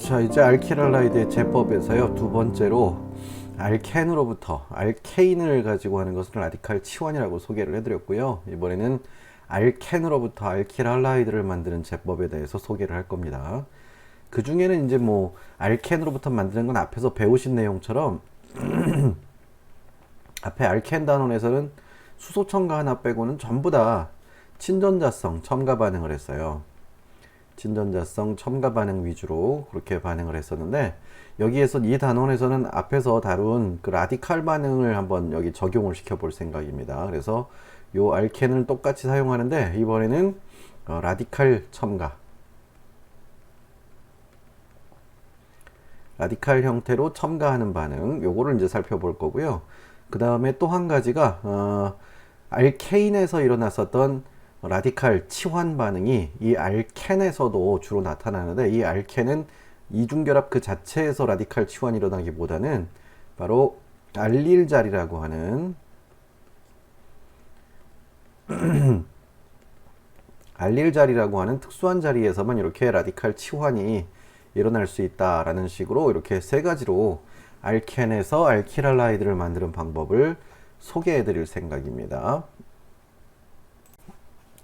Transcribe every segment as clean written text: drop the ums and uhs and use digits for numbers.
자, 이제 알키랄라이드의 제법에서요, 두 번째로 알켄으로부터 알케인을 가지고 하는 것을 라디칼 치환이라고 소개를 해드렸고요. 이번에는 알켄으로부터 알키랄라이드를 만드는 제법에 대해서 소개를 할 겁니다. 그 중에는 이제 뭐 알켄으로부터 만드는 건 앞에서 배우신 내용처럼 앞에 알켄 단원에서는 수소 첨가 하나 빼고는 전부 다 친전자성 첨가 반응을 했어요. 친전자성 첨가 반응 위주로 그렇게 반응을 했었는데, 여기에서 이 단원에서는 앞에서 다룬 그 라디칼 반응을 한번 여기 적용을 시켜 볼 생각입니다. 그래서 요 알켄을 똑같이 사용하는데, 이번에는 라디칼 첨가, 라디칼 형태로 첨가하는 반응, 요거를 이제 살펴볼 거고요. 그 다음에 또 한 가지가 알케인에서 일어났었던 라디칼 치환 반응이 이 알켄에서도 주로 나타나는데, 이 알켄은 이중결합 그 자체에서 라디칼 치환이 일어나기보다는 바로 알릴 자리라고 하는 알릴 자리라고 하는 특수한 자리에서만 이렇게 라디칼 치환이 일어날 수 있다라는 식으로 이렇게 세 가지로 알켄에서 알키랄라이드를 만드는 방법을 소개해 드릴 생각입니다.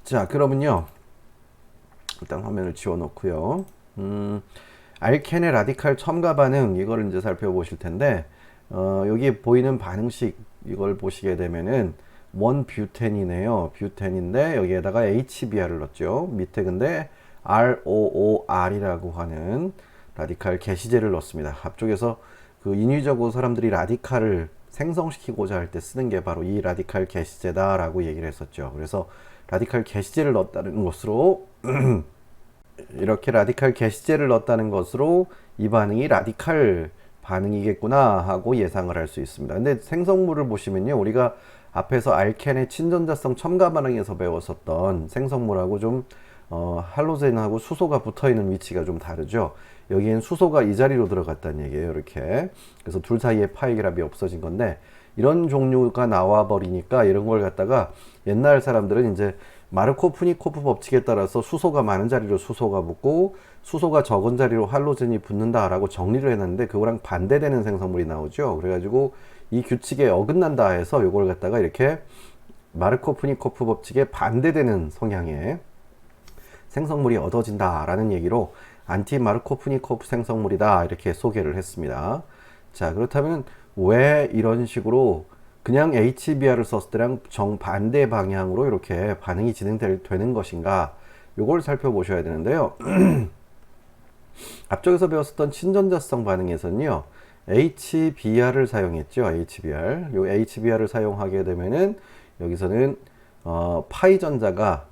자, 그러면요, 일단 화면을 지워 놓고요. 알켄의 라디칼 첨가 반응, 이거를 이제 살펴보실 텐데, 여기 보이는 반응식 이걸 보시게 되면은 원 뷰텐이네요. 뷰텐인데 여기에다가 HBr을 넣었죠. 밑에 근데 ROOR이라고 하는 라디칼 게시제를 넣습니다. 앞쪽에서 그 인위적으로 사람들이 라디칼을 생성시키고자 할 때 쓰는 게 바로 이 라디칼 게시제다라고 얘기를 했었죠. 그래서 라디칼 게시제를 넣었다는 것으로 이렇게 라디칼 게시제를 넣었다는 것으로 이 반응이 라디칼 반응이겠구나 하고 예상을 할 수 있습니다. 근데 생성물을 보시면요, 우리가 앞에서 알켄의 친전자성 첨가 반응에서 배웠었던 생성물하고 좀 할로젠하고 수소가 붙어있는 위치가 좀 다르죠. 여기엔 수소가 이 자리로 들어갔다는 얘기예요. 이렇게. 그래서 둘 사이에 파이결합이 없어진 건데, 이런 종류가 나와 버리니까 이런 걸 갖다가 옛날 사람들은 이제 마르코프니코프 법칙에 따라서 수소가 많은 자리로 수소가 붙고 수소가 적은 자리로 할로젠이 붙는다라고 정리를 해놨는데, 그거랑 반대되는 생성물이 나오죠. 그래가지고 이 규칙에 어긋난다 해서 이걸 갖다가 이렇게 마르코프니코프 법칙에 반대되는 성향의 생성물이 얻어진다라는 얘기로 안티 마르코프니코프 생성물이다 이렇게 소개를 했습니다. 자, 그렇다면 왜 이런 식으로 그냥 HBr을 썼을 때랑 정반대 방향으로 이렇게 반응이 진행되는 것인가, 요걸 살펴보셔야 되는데요. 앞쪽에서 배웠었던 친전자성 반응에서는요, HBr을 사용했죠. HBr. 요 HBr을 사용하게 되면은 여기서는 파이 전자가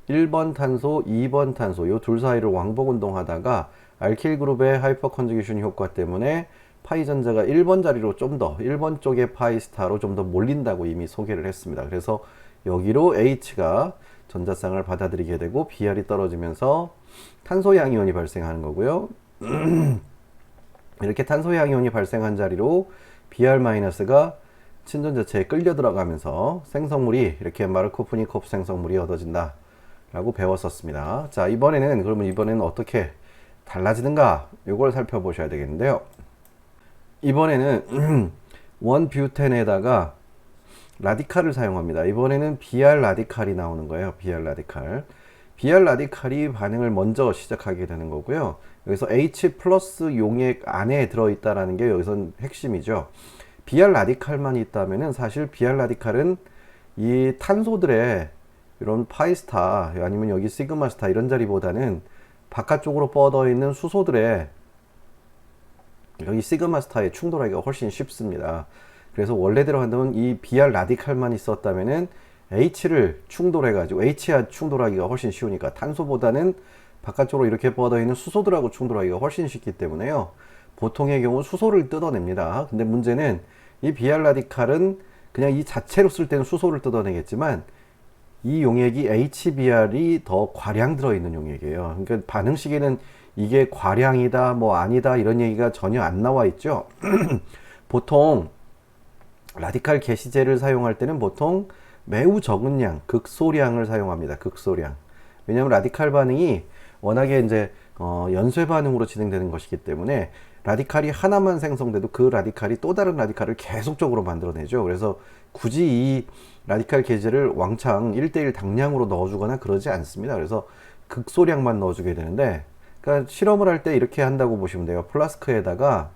1번 탄소, 2번 탄소 요 둘 사이를 왕복 운동하다가 알킬 그룹의 하이퍼 컨주게이션 효과 때문에 파이 전자가 1번 자리로 좀 더 1번 쪽의 파이 스타로 좀 더 몰린다고 이미 소개를 했습니다. 그래서 여기로 H가 전자쌍을 받아들이게 되고 Br이 떨어지면서 탄소 양이온이 발생하는 거고요. 이렇게 탄소 양이온이 발생한 자리로 Br-가 친전자체에 끌려 들어가면서 생성물이 이렇게 마르코프니코프 생성물이 얻어진다 라고 배웠었습니다. 자, 이번에는 어떻게 달라지는가, 요걸 살펴보셔야 되겠는데요. 이번에는 원뷰텐에다가 라디칼을 사용합니다. 이번에는 Br 라디칼이 나오는 거예요. Br 라디칼. Br 라디칼이 반응을 먼저 시작하게 되는 거고요. 여기서 H 플러스 용액 안에 들어있다라는 게 여기선 핵심이죠. Br 라디칼만 있다면은 사실 Br 라디칼은 이 탄소들의 이런 파이스타 아니면 여기 시그마스타 이런 자리보다는 바깥쪽으로 뻗어 있는 수소들의 여기 시그마스타에 충돌하기가 훨씬 쉽습니다. 그래서 원래대로 한다면 이 Br 라디칼만 있었다면은 H를 충돌해가지고 H와 충돌하기가 훨씬 쉬우니까 탄소보다는 바깥쪽으로 이렇게 뻗어 있는 수소들하고 충돌하기가 훨씬 쉽기 때문에요, 보통의 경우 수소를 뜯어냅니다. 근데 문제는 이 Br 라디칼은 그냥 이 자체로 쓸 때는 수소를 뜯어내겠지만 이 용액이 HBr이 더 과량 들어있는 용액이에요. 그러니까 반응식에는 이게 과량이다 뭐 아니다 이런 얘기가 전혀 안 나와 있죠. 보통 라디칼 게시제를 사용할 때는 보통 매우 적은 양, 극소량을 사용합니다. 극소량. 왜냐하면 라디칼 반응이 워낙에 이제 연쇄 반응으로 진행되는 것이기 때문에 라디칼이 하나만 생성돼도 그 라디칼이 또 다른 라디칼을 계속적으로 만들어내죠. 그래서 굳이 이 라디칼 계제를 왕창 1대1 당량으로 넣어주거나 그러지 않습니다. 그래서 극소량만 넣어주게 되는데, 그러니까 실험을 할 때 이렇게 한다고 보시면 돼요. 플라스크에다가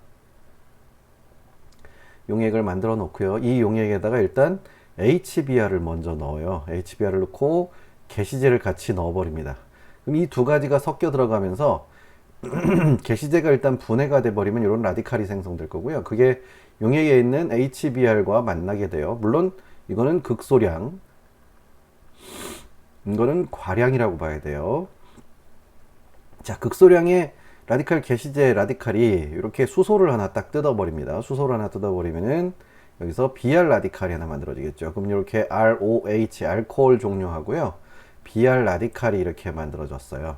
용액을 만들어 놓고요. 이 용액에다가 일단 HBr을 먼저 넣어요. HBr을 넣고 게시제를 같이 넣어버립니다. 그럼 이 두 가지가 섞여 들어가면서 게시제가 일단 분해가 돼버리면 이런 라디칼이 생성될 거고요. 그게 용액에 있는 HBr과 만나게 돼요. 물론 이거는 극소량, 이거는 과량이라고 봐야 돼요. 자, 극소량의 라디칼 게시제 라디칼이 이렇게 수소를 하나 딱 뜯어버립니다. 수소를 하나 뜯어버리면은 여기서 Br 라디칼이 하나 만들어지겠죠. 그럼 이렇게 ROH, 알코올 종류하고요. Br 라디칼이 이렇게 만들어졌어요.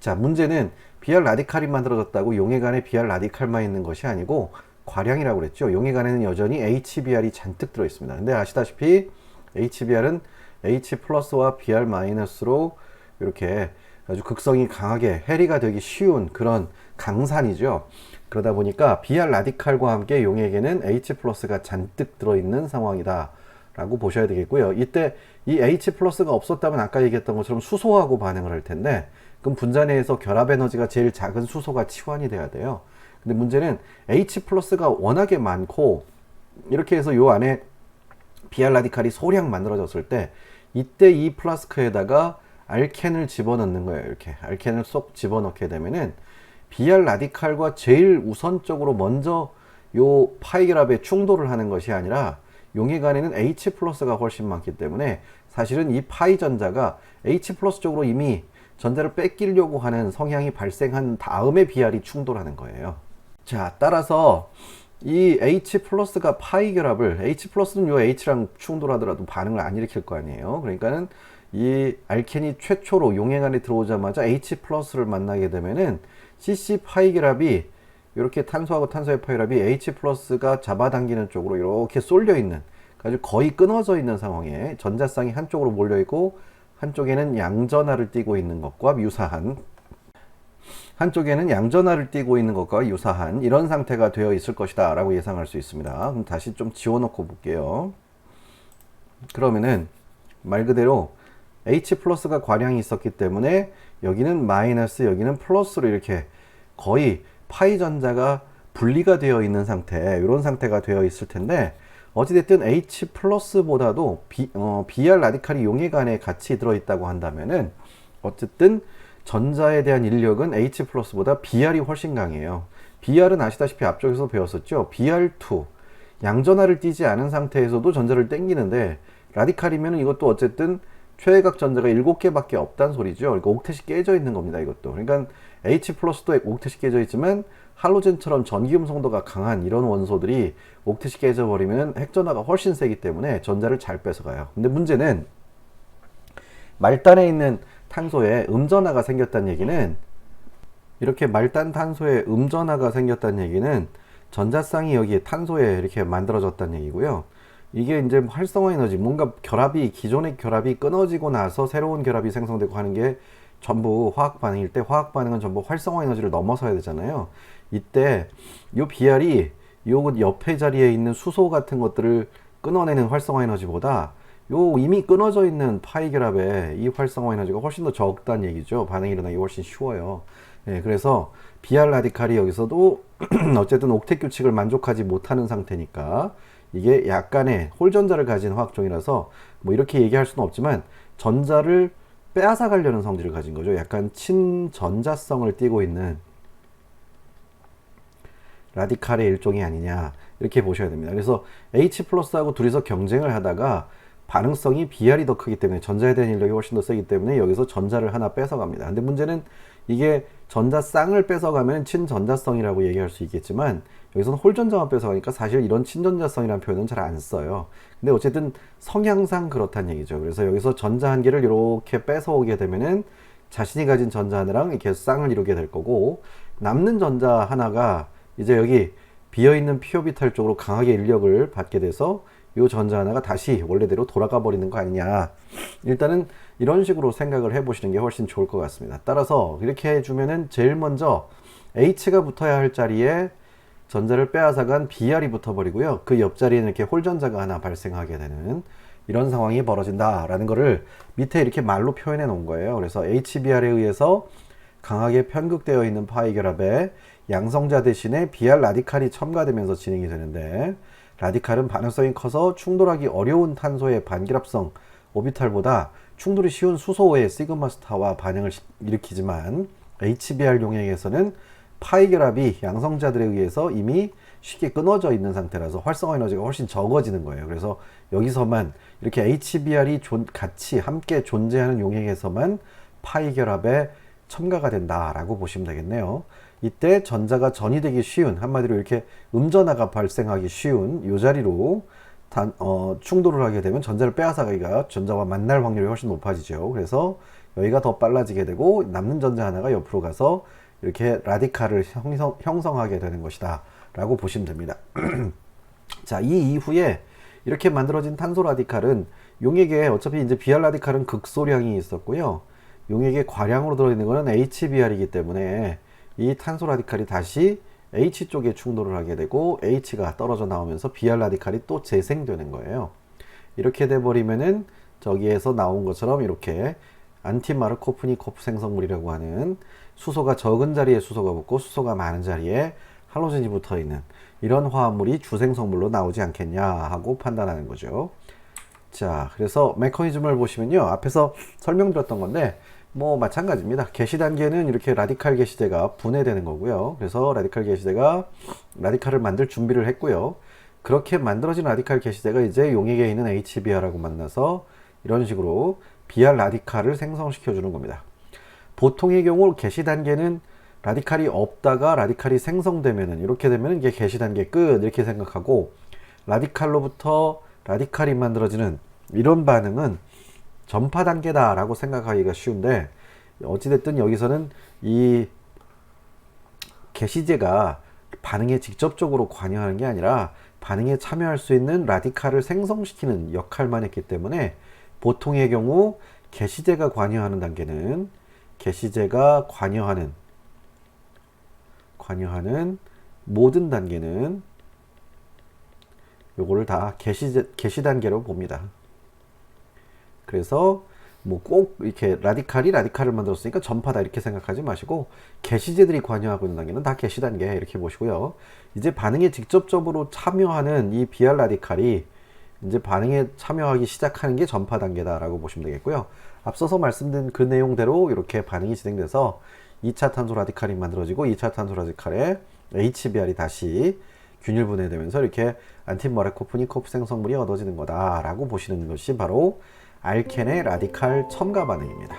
자, 문제는 Br 라디칼이 만들어졌다고 용액 안에 Br 라디칼만 있는 것이 아니고 과량이라고 그랬죠. 용액 안에는 여전히 HBr이 잔뜩 들어있습니다. 근데 아시다시피 HBr은 H 플러스와 Br 마이너스로 이렇게 아주 극성이 강하게 해리가 되기 쉬운 그런 강산이죠. 그러다 보니까 Br 라디칼과 함께 용액에는 H 플러스가 잔뜩 들어있는 상황이다 라고 보셔야 되겠고요. 이때 이 H 플러스가 없었다면 아까 얘기했던 것처럼 수소하고 반응을 할 텐데, 그럼 분자 내에서 결합 에너지가 제일 작은 수소가 치환이 돼야 돼요. 근데 문제는 H 플러스가 워낙에 많고 이렇게 해서 요 안에 Br 라디칼이 소량 만들어졌을 때 이때 이 플라스크에다가 알켄을 집어넣는 거예요. 이렇게 알켄을 쏙 집어넣게 되면은 Br 라디칼과 제일 우선적으로 먼저 요 파이 결합에 충돌을 하는 것이 아니라 용액 안에는 H 플러스가 훨씬 많기 때문에 사실은 이 파이 전자가 H 플러스 쪽으로 이미 전자를 뺏기려고 하는 성향이 발생한 다음에 Br이 충돌하는 거예요. 자, 따라서 이 H 플러스가 파이 결합을, H 플러스는 요 H랑 충돌하더라도 반응을 안 일으킬 거 아니에요. 그러니까는 이 알켄이 최초로 용액 안에 들어오자마자 H 플러스를 만나게 되면은 CC 파이 결합이 이렇게 탄소하고 탄소의 파이 결합이 H 플러스가 잡아당기는 쪽으로 이렇게 쏠려 있는, 아주 거의 끊어져 있는 상황에 전자쌍이 한쪽으로 몰려 있고 한쪽에는 양전하를 띠고 있는 것과 유사한, 이런 상태가 되어 있을 것이다 라고 예상할 수 있습니다. 그럼 다시 좀 지워놓고 볼게요. 그러면은 말 그대로 H 플러스가 과량이 있었기 때문에 여기는 마이너스, 여기는 플러스로 이렇게 거의 파이 전자가 분리가 되어 있는 상태, 이런 상태가 되어 있을 텐데, 어찌됐든 H 플러스보다도 Br 라디칼이 용액 안에 같이 들어있다고 한다면은 어쨌든 전자에 대한 인력은 H 플러스보다 Br이 훨씬 강해요. Br은 아시다시피 앞쪽에서 배웠었죠. Br2, 양전하를 띠지 않은 상태에서도 전자를 땡기는데, 라디칼이면 이것도 어쨌든 최외각 전자가 7개밖에 없다는 소리죠. 그러니까 옥텟이 깨져 있는 겁니다, 이것도. 그러니까 H 플러스도 옥텟이 깨져 있지만 할로젠처럼 전기음 성도가 강한 이런 원소들이 옥텟이 깨져버리면 핵전하가 훨씬 세기 때문에 전자를 잘 뺏어가요. 근데 문제는 말단에 있는 탄소에 음전하가 생겼다는 얘기는, 이렇게 말단 탄소에 음전하가 생겼다는 얘기는 전자쌍이 여기 탄소에 이렇게 만들어졌다는 얘기고요. 이게 이제 활성화 에너지, 뭔가 결합이, 기존의 결합이 끊어지고 나서 새로운 결합이 생성되고 하는 게 전부 화학 반응일 때, 화학 반응은 전부 활성화 에너지를 넘어서야 되잖아요. 이때 요 Br이 요 옆에 자리에 있는 수소 같은 것들을 끊어내는 활성화 에너지보다 요 이미 끊어져 있는 파이 결합의 이 활성화 에너지가 훨씬 더 적다는 얘기죠. 반응이 일어나기 훨씬 쉬워요. 예, 그래서 Br 라디칼이 여기서도 어쨌든 옥텟 규칙을 만족하지 못하는 상태니까, 이게 약간의 홀전자를 가진 화학종이라서 뭐 이렇게 얘기할 수는 없지만 전자를 빼앗아 가려는 성질을 가진 거죠. 약간 친전자성을 띠고 있는 라디칼의 일종이 아니냐, 이렇게 보셔야 됩니다. 그래서 H 플러스하고 둘이서 경쟁을 하다가 반응성이 Br이 더 크기 때문에, 전자에 대한 인력이 훨씬 더 세기 때문에 여기서 전자를 하나 뺏어갑니다. 근데 문제는 이게 전자쌍을 뺏어가면 친전자성이라고 얘기할 수 있겠지만 여기서는 홀전자만 뺏어가니까 사실 이런 친전자성이라는 표현은 잘 안 써요. 근데 어쨌든 성향상 그렇다는 얘기죠. 그래서 여기서 전자 한 개를 이렇게 뺏어오게 되면은 자신이 가진 전자 하나랑 이렇게 쌍을 이루게 될 거고, 남는 전자 하나가 이제 여기 비어있는 p 오비탈 쪽으로 강하게 인력을 받게 돼서 요 전자 하나가 다시 원래대로 돌아가 버리는 거 아니냐. 일단은 이런 식으로 생각을 해 보시는 게 훨씬 좋을 것 같습니다. 따라서 이렇게 해주면은 제일 먼저 H가 붙어야 할 자리에 전자를 빼앗아간 BR이 붙어버리고요. 그 옆자리에는 이렇게 홀전자가 하나 발생하게 되는 이런 상황이 벌어진다라는 거를 밑에 이렇게 말로 표현해 놓은 거예요. 그래서 HBr에 의해서 강하게 편극되어 있는 파이 결합에 양성자 대신에 BR 라디칼이 첨가되면서 진행이 되는데, 라디칼은 반응성이 커서 충돌하기 어려운 탄소의 반결합성 오비탈보다 충돌이 쉬운 수소의 시그마 스타와 반응을 일으키지만, HBr 용액에서는 파이 결합이 양성자들에 의해서 이미 쉽게 끊어져 있는 상태라서 활성화 에너지가 훨씬 적어지는 거예요. 그래서 여기서만 이렇게 HBr이 같이 함께 존재하는 용액에서만 파이 결합에 첨가가 된다라고 보시면 되겠네요. 이때 전자가 전이되기 쉬운, 한마디로 이렇게 음전하가 발생하기 쉬운 이 자리로 충돌을 하게 되면 전자를 빼앗아가기가 전자와 만날 확률이 훨씬 높아지죠. 그래서 여기가 더 빨라지게 되고 남는 전자 하나가 옆으로 가서 이렇게 라디칼을 형성하게 되는 것이다 라고 보시면 됩니다. 자, 이 이후에 이렇게 만들어진 탄소 라디칼은 용액에 어차피 이제 BR 라디칼은 극소량이 있었고요. 용액에 과량으로 들어있는 것은 HBr이기 때문에 이 탄소 라디칼이 다시 H 쪽에 충돌을 하게 되고 H가 떨어져 나오면서 BR 라디칼이 또 재생되는 거예요. 이렇게 돼 버리면은 저기에서 나온 것처럼 이렇게 안티마르코프니코프 생성물이라고 하는 수소가 적은 자리에 수소가 붙고 수소가 많은 자리에 할로젠이 붙어 있는 이런 화합물이 주생성물로 나오지 않겠냐 하고 판단하는 거죠. 자, 그래서 메커니즘을 보시면요, 앞에서 설명드렸던 건데 뭐 마찬가지입니다. 개시 단계는 이렇게 라디칼 개시제가 분해되는 거고요. 그래서 라디칼 개시제가 라디칼을 만들 준비를 했고요. 그렇게 만들어진 라디칼 개시제가 이제 용액에 있는 HBr하고 만나서 이런 식으로 BR 라디칼을 생성시켜 주는 겁니다. 보통의 경우 개시 단계는 라디칼이 없다가 라디칼이 생성되면은 이렇게 되면은 이게 개시 단계 끝 이렇게 생각하고, 라디칼로부터 라디칼이 만들어지는 이런 반응은 전파 단계다 라고 생각하기가 쉬운데, 어찌됐든 여기서는 이 개시제가 반응에 직접적으로 관여하는 게 아니라 반응에 참여할 수 있는 라디칼을 생성시키는 역할만 했기 때문에, 보통의 경우 개시제가 관여하는 단계는 개시제가 관여하는 모든 단계는 요거를 다 개시 단계로 봅니다. 그래서 뭐 꼭 이렇게 라디칼을 만들었으니까 전파다 이렇게 생각하지 마시고, 개시제들이 관여하고 있는 단계는 다 개시 단계 이렇게 보시고요. 이제 반응에 직접적으로 참여하는 이 BR 라디칼이 이제 반응에 참여하기 시작하는 게 전파 단계다라고 보시면 되겠고요. 앞서서 말씀드린 그 내용대로 이렇게 반응이 진행돼서 2차 탄소 라디칼이 만들어지고 2차 탄소 라디칼에 HBr이 다시 균일 분해되면서 이렇게 안티마르코프니코프 생성물이 얻어지는 거다라고 보시는 것이 바로 알켄의 라디칼 첨가 반응입니다.